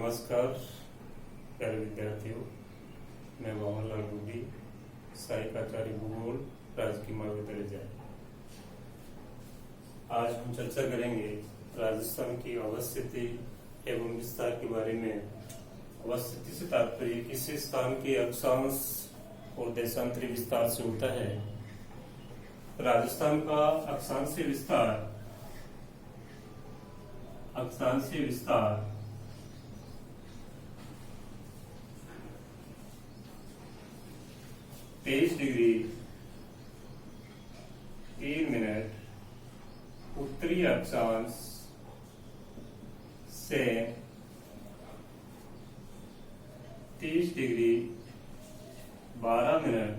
नमस्कार प्यारे विद्यार्थियों, मैं मोहनलाल डूडी, सहायक आचार्य भूगोल, राजकीय महाविद्यालय जय। आज हम चर्चा करेंगे राजस्थान की अवस्थिति एवं विस्तार के बारे में। अवस्थिति से तात्पर्य किसी स्थान के अक्षांश और देशांतरी विस्तार से होता है। राजस्थान का अक्षांशीय विस्तार 23 डिग्री 3 मिनट उत्तरी अक्षांश से 30 डिग्री 12 मिनट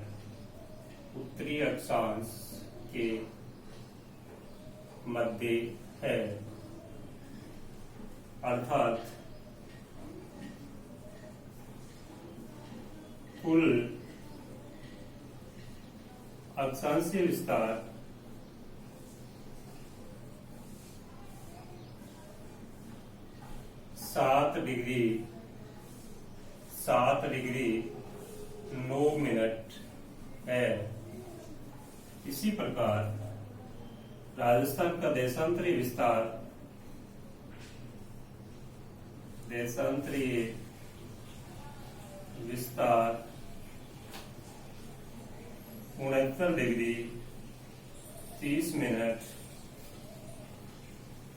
उत्तरी अक्षांश के मध्य है, अर्थात कुल अक्षांशीय विस्तार 7 डिग्री 9 मिनट है। इसी प्रकार राजस्थान का देशांतरीय विस्तार 69 डिग्री 30 मिनट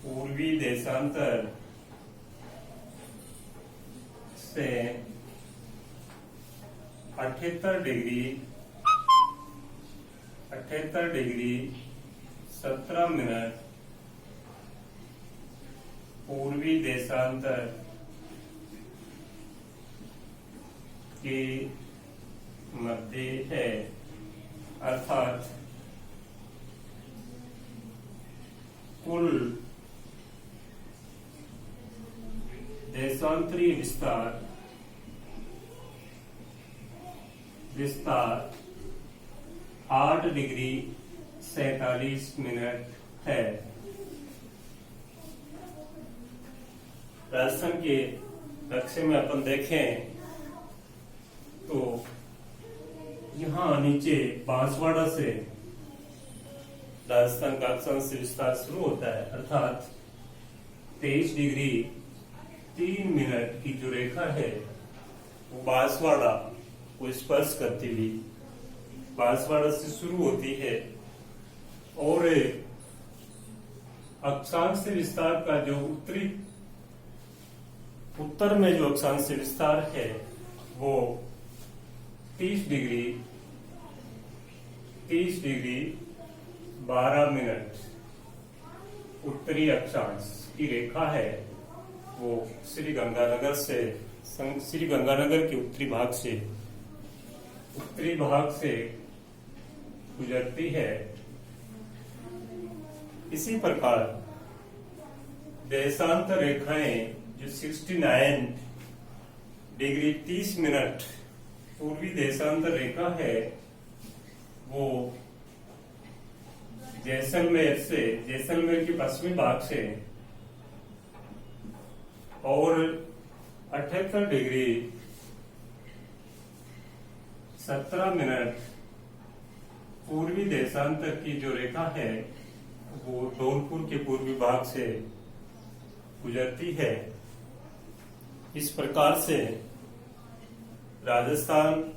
पूर्वी देशांतर से 78 डिग्री 17 मिनट पूर्वी देशांतर के मध्य है, अर्थात कुल देशांतरीय विस्तार 8 डिग्री 47 मिनट है। राजस्थान के नक्शे में अपन देखें तो यहाँ नीचे बांसवाड़ा से राजस्थान का अक्षांशीय विस्तार शुरू होता है, अर्थात 23 डिग्री 3 मिनट की जो रेखा है वो बांसवाड़ा को स्पर्श करती हुई बांसवाड़ा से शुरू होती है और अक्षांशीय विस्तार का जो उत्तर में जो अक्षांशीय विस्तार है वो 30 डिग्री 12 मिनट उत्तरी अक्षांश की रेखा है। वो श्री गंगानगर के उत्तरी भाग से गुजरती है। इसी प्रकार देशांतर रेखाएं जो 69 डिग्री 30 मिनट पूर्वी देशांतर रेखा है वो जैसलमेर के पश्चिमी भाग से और 78 डिग्री 17 मिनट पूर्वी देशांतर की जो रेखा है वो धौलपुर के पूर्वी भाग से गुजरती है। इस प्रकार से राजस्थान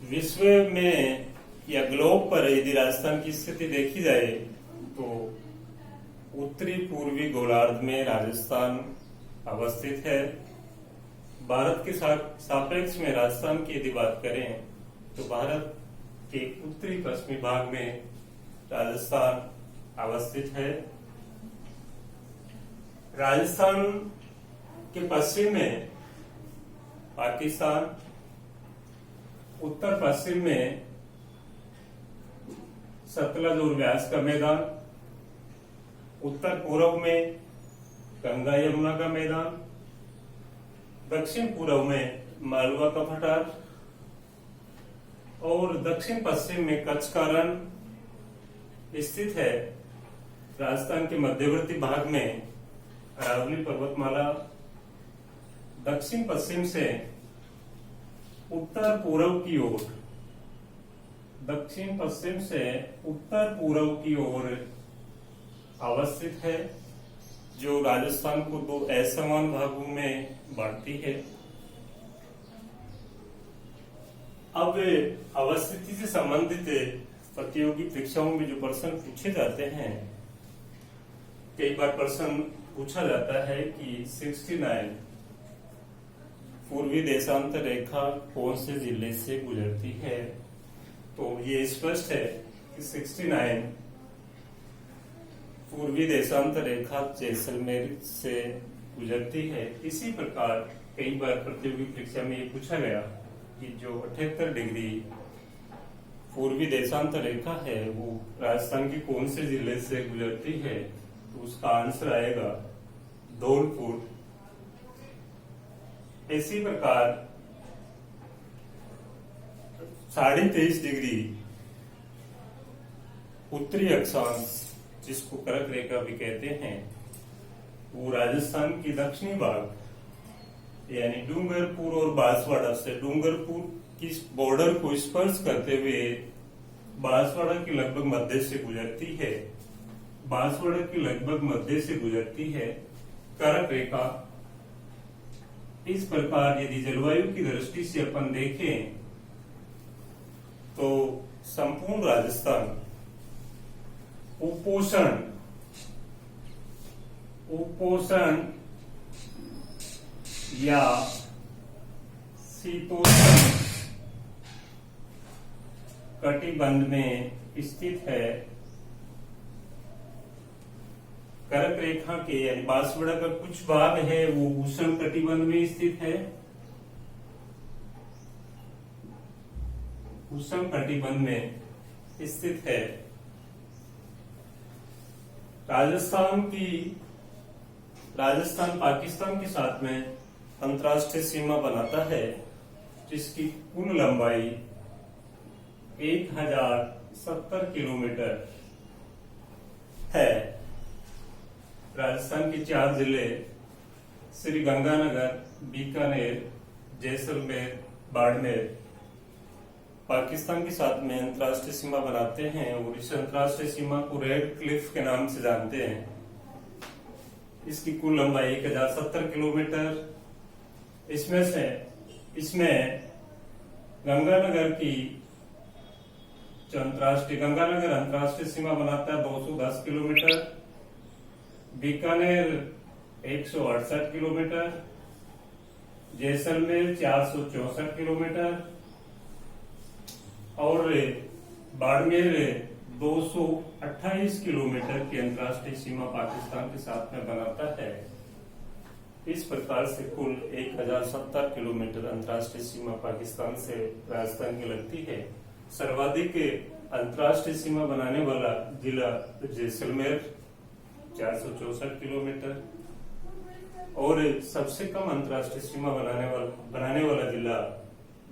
विश्व में या ग्लोब पर यदि राजस्थान की स्थिति देखी जाए तो उत्तरी पूर्वी गोलार्ध में राजस्थान अवस्थित है। भारत के सापेक्ष में राजस्थान की यदि बात करें तो भारत के उत्तरी पश्चिमी भाग में राजस्थान अवस्थित है। राजस्थान के पश्चिम में पाकिस्तान, उत्तर पश्चिम में सतलज और व्यास का मैदान, उत्तर पूर्व में गंगा यमुना का मैदान, दक्षिण पूर्व में मालवा का पठार और दक्षिण पश्चिम में कच्छ का रण स्थित है। राजस्थान के मध्यवर्ती भाग में अरावली पर्वतमाला दक्षिण पश्चिम से उत्तर पूर्व की ओर, दक्षिण पश्चिम से उत्तर पूर्व की ओर अवस्थित है, जो राजस्थान को दो असमान भागों में बांटती है। अब अवस्थिति से संबंधित प्रतियोगी परीक्षाओं में जो प्रश्न पूछे जाते हैं, कई बार प्रश्न पूछा जाता है कि 69 पूर्वी देशांतर रेखा कौन से जिले से गुजरती है। तो ये स्पष्ट है कि 69 पूर्वी देशांतर रेखा जैसलमेर से गुजरती है। इसी प्रकार कई बार प्रतियोगी परीक्षा में ये पूछा गया कि जो 78 डिग्री पूर्वी देशांतर रेखा है वो राजस्थान के कौन से जिले से गुजरती है, तो उसका आंसर आएगा धौलपुर। इसी प्रकार 23.5 डिग्री उत्तरी अक्षांश, जिसको कर्क रेखा भी कहते हैं, वो राजस्थान की दक्षिणी भाग यानी डूंगरपुर और बांसवाड़ा से, डूंगरपुर की बॉर्डर को स्पर्श करते हुए बांसवाड़ा के लगभग मध्य से गुजरती है, बांसवाड़ा के लगभग मध्य से गुजरती है कर्क रेखा। इस प्रकार यदि जलवायु की दृष्टि से अपन देखें तो संपूर्ण राजस्थान उपोषण या शीतोष्ण कटिबंध में स्थित है। कर्क रेखा के यानी बांसवाड़ा का कुछ भाग है वो उष्ण कटिबंध में स्थित है, उष्ण कटिबंध में स्थित है। राजस्थान पाकिस्तान के साथ में अंतर्राष्ट्रीय सीमा बनाता है, जिसकी कुल लंबाई 1070 किलोमीटर है। राजस्थान के 4 जिले श्री गंगानगर, बीकानेर, जैसलमेर, बाड़मेर पाकिस्तान के साथ में अंतर्राष्ट्रीय सीमा बनाते हैं और इस अंतर्राष्ट्रीय सीमा को रेड क्लिफ के नाम से जानते हैं। इसकी कुल लंबाई 1070 किलोमीटर। इसमें गंगानगर की जो गंगानगर अंतर्राष्ट्रीय सीमा बनाता है 210 kilometre, Bikaner 168 kilometre, Jaisalmer 464 kilometre और बाड़मेर 228 किलोमीटर की अंतर्राष्ट्रीय सीमा पाकिस्तान के साथ में बनाता है। इस प्रकार से कुल 1070 किलोमीटर अंतर्राष्ट्रीय सीमा पाकिस्तान से राजस्थान की लगती है। सर्वाधिक अंतर्राष्ट्रीय सीमा बनाने वाला जिला जैसलमेर 464 किलोमीटर और सबसे कम अंतर्राष्ट्रीय सीमा बनाने वाला जिला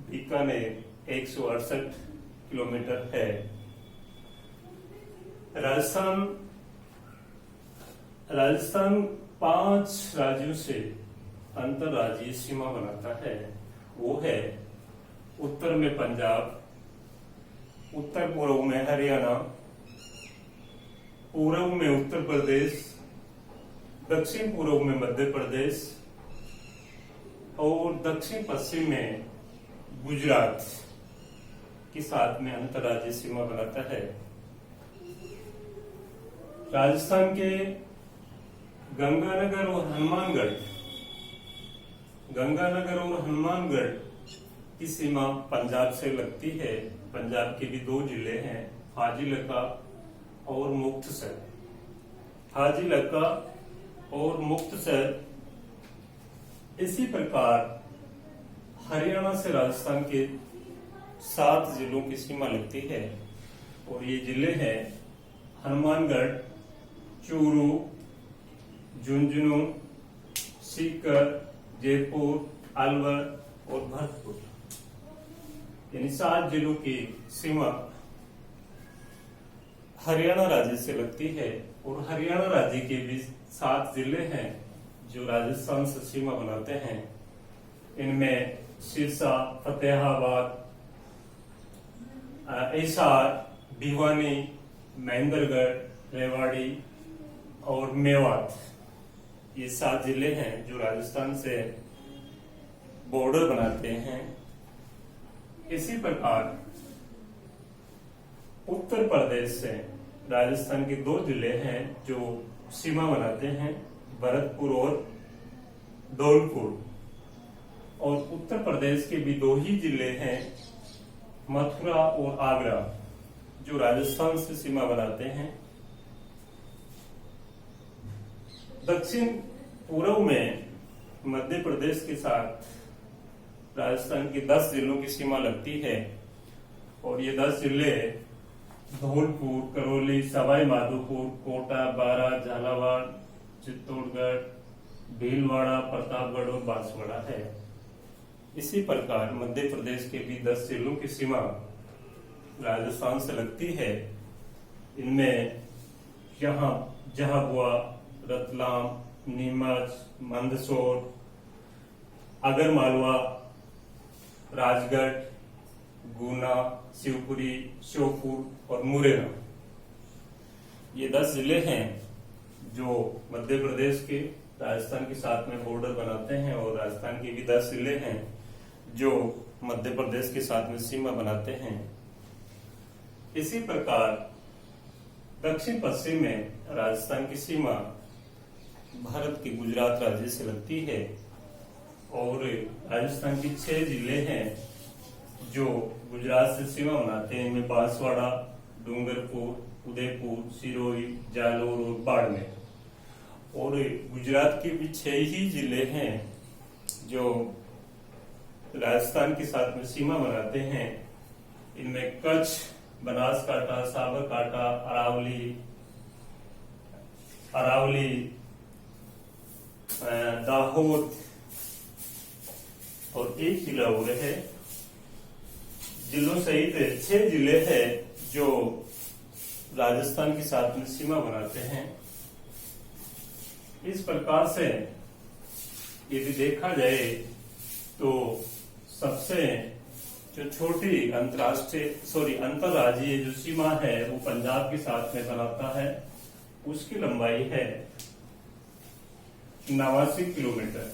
बीकानेर 168 किलोमीटर है। राजस्थान 5 राज्यों से अंतर्राज्यीय सीमा बनाता है। वो है उत्तर में पंजाब, उत्तर पूर्व में हरियाणा, पूर्व में उत्तर प्रदेश, दक्षिण पूर्व में मध्य प्रदेश और दक्षिण पश्चिम में गुजरात के साथ में अंतर्राज्यीय सीमा बनाता है। राजस्थान के गंगानगर और हनुमानगढ़ की सीमा पंजाब से लगती है। पंजाब के भी 2 जिले हैं, फाजिलका और मुक्तसर। फाजिलका और मुक्तसर। इसी प्रकार हरियाणा से राजस्थान के 7 जिलों की सीमा लगती है और ये जिले हैं हनुमानगढ़, चूरू, झुंझुनू, सीकर, जयपुर, अलवर और भरतपुर। यानी 7 जिलों की सीमा हरियाणा राज्य से लगती है और हरियाणा राज्य के भी 7 जिले हैं जो राजस्थान से सीमा बनाते हैं। इनमें सिरसा, फतेहाबाद, हिसार, भिवानी, महेंद्रगढ़, रेवाड़ी और मेवात, ये 7 जिले हैं जो राजस्थान से बॉर्डर बनाते हैं। इसी प्रकार उत्तर प्रदेश से राजस्थान के 2 जिले हैं जो सीमा बनाते हैं, भरतपुर और धौलपुर। और उत्तर प्रदेश के भी 2 ही जिले हैं, मथुरा और आगरा, जो राजस्थान से सीमा बनाते हैं। दक्षिण पूर्व में मध्य प्रदेश के साथ राजस्थान के 10 जिलों की सीमा लगती है और ये 10 जिले धौलपुर, करौली, सवाई माधोपुर, कोटा, बारां, झालावाड़, चित्तौड़गढ़, भीलवाड़ा, प्रतापगढ़ और बांसवाड़ा है। इसी प्रकार मध्य प्रदेश के भी 10 जिलों की सीमा राजस्थान से लगती है। इनमें यहाँ झाबुआ, रतलाम, नीमच, मंदसौर, आगरमालवा, राजगढ़, गुना, शिवपुरी, श्योपुर और मुरैना, ये 10 जिले हैं जो मध्य प्रदेश के राजस्थान के साथ में बॉर्डर बनाते हैं और राजस्थान के भी 10 जिले हैं जो मध्य प्रदेश के साथ में सीमा बनाते हैं। इसी प्रकार दक्षिण पश्चिम में राजस्थान की सीमा भारत के गुजरात राज्य से लगती है और राजस्थान के 6 जिले हैं जो गुजरात से सीमा बनाते हैं। इनमें बांसवाड़ा, डूंगरपुर, उदयपुर, सिरोही, जालोर और बाड़मेर। और गुजरात के भी 6 ही जिले हैं जो राजस्थान के साथ में सीमा बनाते हैं। इनमें कच्छ, बनासकांठा, साबरकांठा, अरावली, दाहोद और एक जिला और है। जिलों सहित 6 जिले हैं जो राजस्थान के साथ में सीमा बनाते हैं। इस प्रकार से यदि देखा जाए तो सबसे जो छोटी अंतरराज्यीय जो सीमा है वो पंजाब के साथ में बनाता है। उसकी लंबाई है 89 किलोमीटर।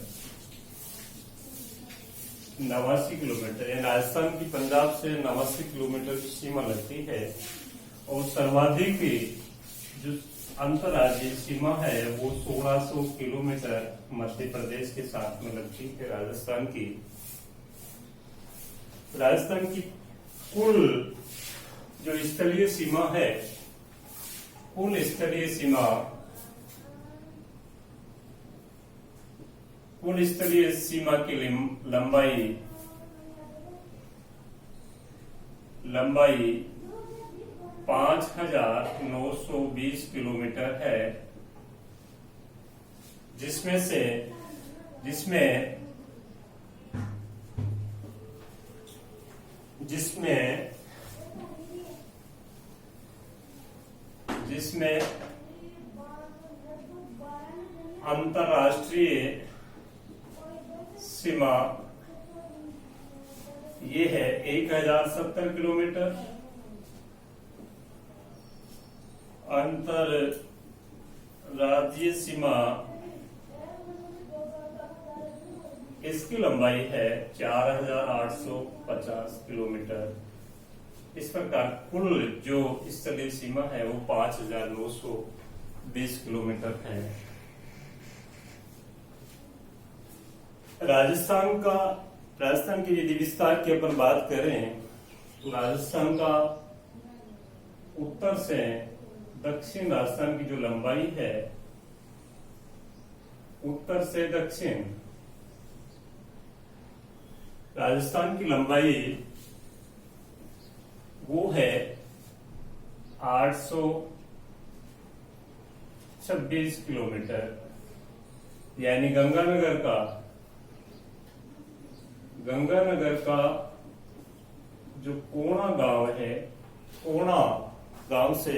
89 किलोमीटर राजस्थान की पंजाब से 89 किलोमीटर की सीमा लगती है। और सर्वाधिक जो अंतरराज्यीय सीमा है वो 1600 किलोमीटर मध्य प्रदेश के साथ में लगती है। राजस्थान की कुल जो स्थलीय सीमा है, कुल स्थलीय सीमा की लंबाई 5920 किलोमीटर है, जिसमें अंतरराष्ट्रीय सीमा ये है 1070 किलोमीटर। अंतरराज्यीय सीमा इसकी लंबाई है 4850 किलोमीटर। इस प्रकार कुल जो स्थलीय सीमा है वो 5920 किलोमीटर है। राजस्थान के यदि विस्तार की अपन बात करें तो राजस्थान का उत्तर से दक्षिण राजस्थान की जो लंबाई है, उत्तर से दक्षिण राजस्थान की लंबाई वो है 826 किलोमीटर। यानी गंगानगर का जो कोणा गांव है, कोणा गांव से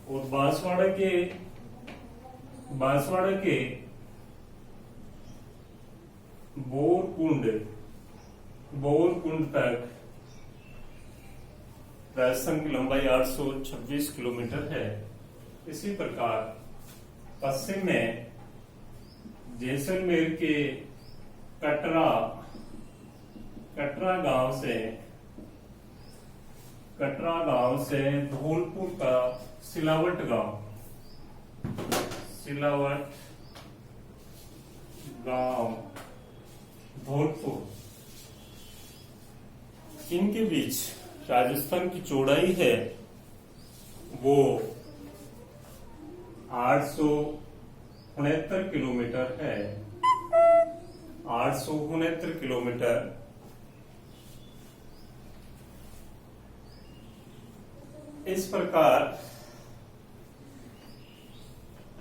और बांसवाड़ा के बोरकुंड तक राजस्थान की लंबाई 826 किलोमीटर है। इसी प्रकार पश्चिम में जैसलमेर के कटरा गांव से धौलपुर का सिलावट गांव धौलपुर, इनके बीच राजस्थान की चौड़ाई है वो 869 किलोमीटर है। 869 किलोमीटर। इस प्रकार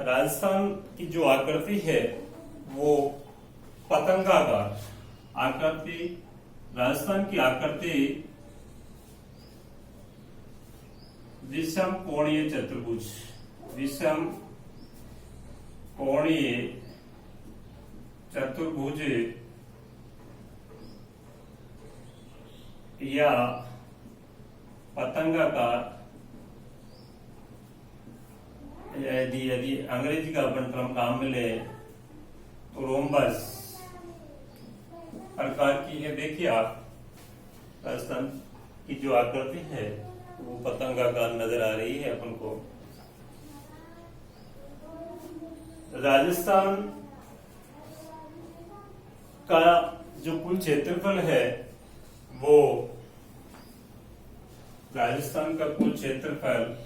राजस्थान की जो आकृति है वो पतंगाकार आकृति, राजस्थान की आकृति विषम कोणीय चतुर्भुज या पतंगाकार, यदि अंग्रेजी का अपन नाम मिले तो रोम्बस प्रकार की है। देखिए आप, राजस्थान की जो आकृति है वो पतंगाकार नजर आ रही है अपन को। राजस्थान का जो कुल क्षेत्रफल है वो राजस्थान का कुल क्षेत्रफल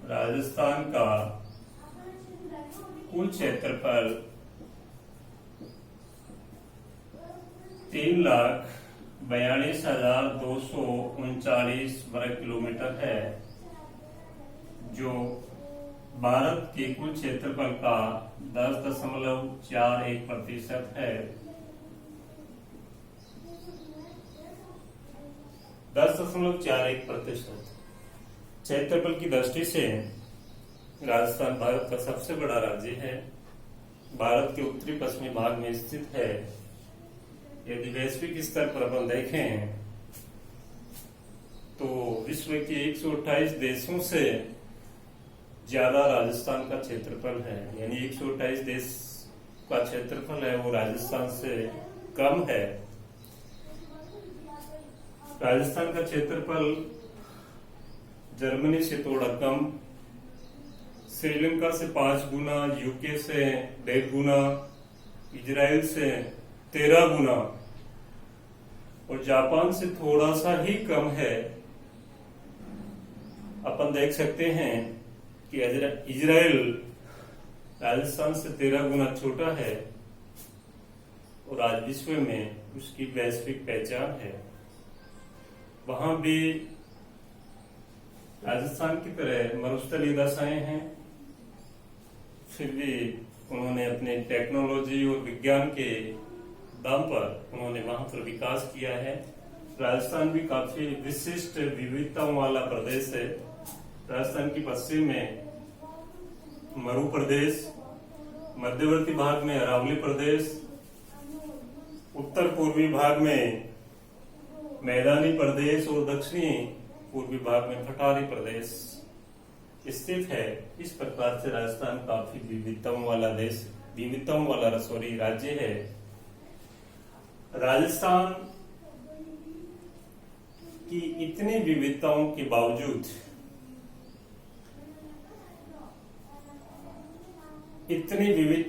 राजस्थान का कुल क्षेत्रफल 3,42,239 वर्ग किलोमीटर है, जो भारत के कुल क्षेत्रफल का 10.41% है। 10.41%। क्षेत्रफल की दृष्टि से राजस्थान भारत का सबसे बड़ा राज्य है। भारत के उत्तरी पश्चिमी भाग में स्थित है। यदि वैश्विक स्तर पर अपन देखें तो विश्व के 128 देशों से ज्यादा राजस्थान का क्षेत्रफल है, यानी 128 देश का क्षेत्रफल है वो राजस्थान से कम है। राजस्थान का क्षेत्रफल जर्मनी से थोड़ा कम, श्रीलंका से 5 गुना, यूके से 1.5 गुना, इजराइल से 13 गुना और जापान से थोड़ा सा ही कम है। अपन देख सकते हैं कि इजराइल राजस्थान से 13 गुना छोटा है और आज विश्व में उसकी वैश्विक पहचान है। वहां भी राजस्थान की तरह मरुस्थलीय दशाएं हैं, फिर भी उन्होंने अपने टेक्नोलॉजी और विज्ञान के दम पर उन्होंने वहां पर विकास किया है। राजस्थान भी काफी विशिष्ट विविधताओं वाला प्रदेश है। राजस्थान की पश्चिम में मरु प्रदेश, मध्यवर्ती भाग में अरावली प्रदेश, उत्तर पूर्वी भाग में मैदानी प्रदेश और दक्षिणी पूर्वी भाग में पठारी प्रदेश स्थित है। इस प्रकार से राजस्थान काफी विविधताओं वाला राज्य है। राजस्थान की इतनी विविधताओं के बावजूद इतनी विविध